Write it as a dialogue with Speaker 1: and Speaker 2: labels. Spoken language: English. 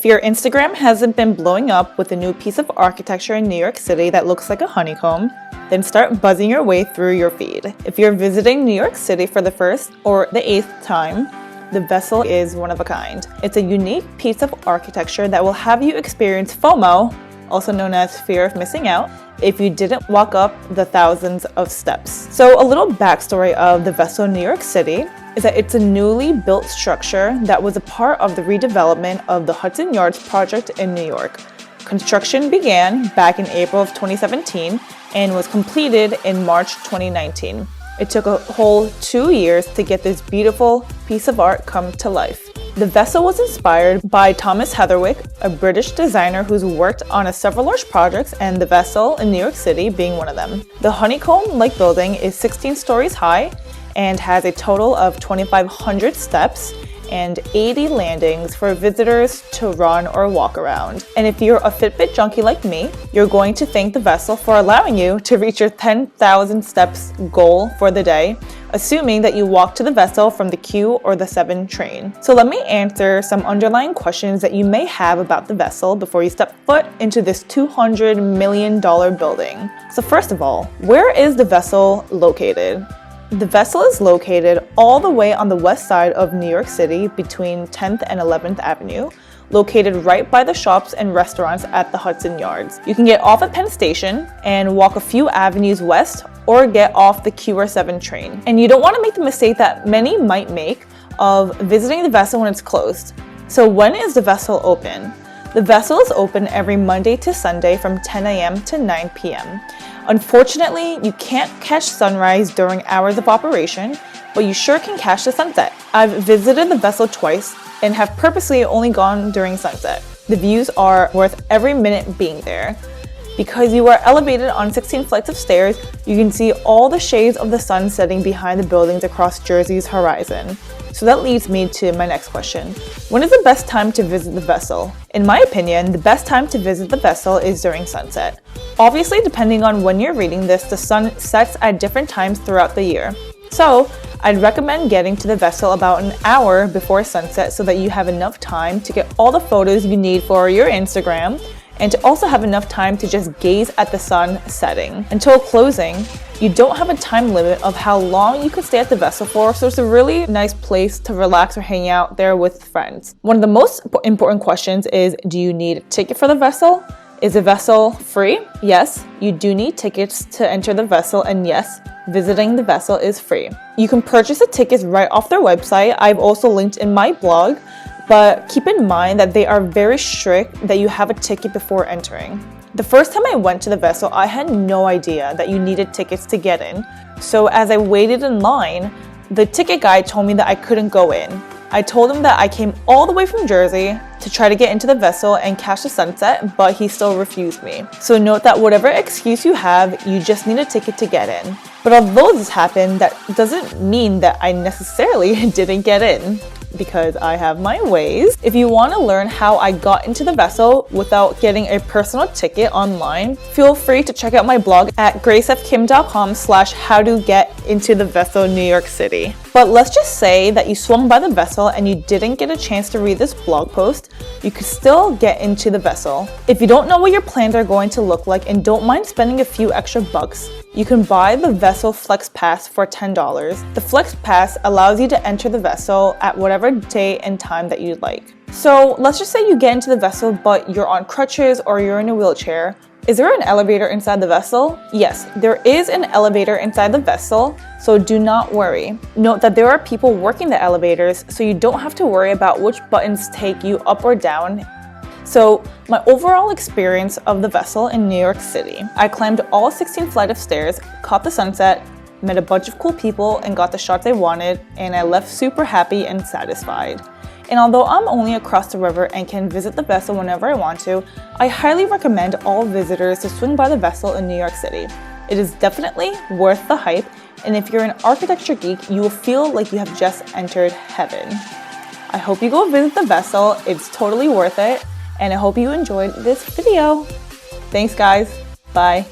Speaker 1: If your Instagram hasn't been blowing up with a new piece of architecture in New York City that looks like a honeycomb, then start buzzing your way through your feed. If you're visiting New York City for the first or the 8th time, the vessel is one of a kind. It's a unique piece of architecture that will have you experience FOMO, also known as fear of missing out, if you didn't walk up the thousands of steps. So a little backstory of the vessel in New York City is that it's a newly built structure that was a part of the redevelopment of the Hudson Yards project in New York. Construction began back in April of 2017 and was completed in March 2019. It took a whole 2 years to get this beautiful piece of art come to life. The vessel was inspired by Thomas Heatherwick, a British designer who's worked on several large projects, and the vessel in New York City being one of them. The honeycomb-like building is 16 stories high and has a total of 2,500 steps and 80 landings for visitors to run or walk around. And if you're a Fitbit junkie like me, you're going to thank the vessel for allowing you to reach your 10,000 steps goal for the day, assuming that you walk to the vessel from the Q or the 7 train. So let me answer some underlying questions that you may have about the vessel before you step foot into this $200 million building. So first of all, where is the vessel located? The vessel is located all the way on the west side of New York City between 10th and 11th Avenue, located right by the shops and restaurants at the Hudson Yards. You can get off at Penn Station and walk a few avenues west or get off the Q or 7 train. And you don't want to make the mistake that many might make of visiting the vessel when it's closed. So when is the vessel open? The vessel is open every Monday to Sunday from 10 a.m. to 9 p.m. Unfortunately, you can't catch sunrise during hours of operation, but you sure can catch the sunset. I've visited the vessel twice and have purposely only gone during sunset. The views are worth every minute being there. Because you are elevated on 16 flights of stairs, you can see all the shades of the sun setting behind the buildings across Jersey's horizon. So that leads me to my next question. When is the best time to visit the vessel? In my opinion, the best time to visit the vessel is during sunset. Obviously, depending on when you're reading this, the sun sets at different times throughout the year. So I'd recommend getting to the vessel about an hour before sunset so that you have enough time to get all the photos you need for your Instagram, and to also have enough time to just gaze at the sun setting. Until closing, you don't have a time limit of how long you could stay at the vessel for, so it's a really nice place to relax or hang out there with friends. One of the most important questions is, do you need a ticket for the vessel? Is the vessel free? Yes, you do need tickets to enter the vessel, and yes, visiting the vessel is free. You can purchase the tickets right off their website. I've also linked in my blog. But keep in mind that they are very strict that you have a ticket before entering. The first time I went to the vessel, I had no idea that you needed tickets to get in. So as I waited in line, the ticket guy told me that I couldn't go in. I told him that I came all the way from Jersey to try to get into the vessel and catch the sunset, but he still refused me. So note that whatever excuse you have, you just need a ticket to get in. But although this happened, that doesn't mean that I necessarily didn't get in, because I have my ways. If you want to learn how I got into the vessel without getting a personal ticket online, feel free to check out my blog at gracefkim.com/how-to-get-into-the-vessel New York City. But let's just say that you swung by the vessel and you didn't get a chance to read this blog post, you could still get into the vessel. If you don't know what your plans are going to look like and don't mind spending a few extra bucks, you can buy the Vessel Flex Pass for $10. The Flex Pass allows you to enter the vessel at whatever day and time that you'd like. So let's just say you get into the vessel but you're on crutches or you're in a wheelchair. Is there an elevator inside the vessel? Yes, there is an elevator inside the vessel, so do not worry. Note that there are people working the elevators, so you don't have to worry about which buttons take you up or down. So my overall experience of the vessel in New York City, I climbed all 16 flights of stairs, caught the sunset, met a bunch of cool people and got the shots I wanted, and I left super happy and satisfied. And although I'm only across the river and can visit the vessel whenever I want to, I highly recommend all visitors to swing by the vessel in New York City. It is definitely worth the hype, and if you're an architecture geek, you will feel like you have just entered heaven. I hope you go visit the vessel, it's totally worth it, and I hope you enjoyed this video. Thanks guys, bye.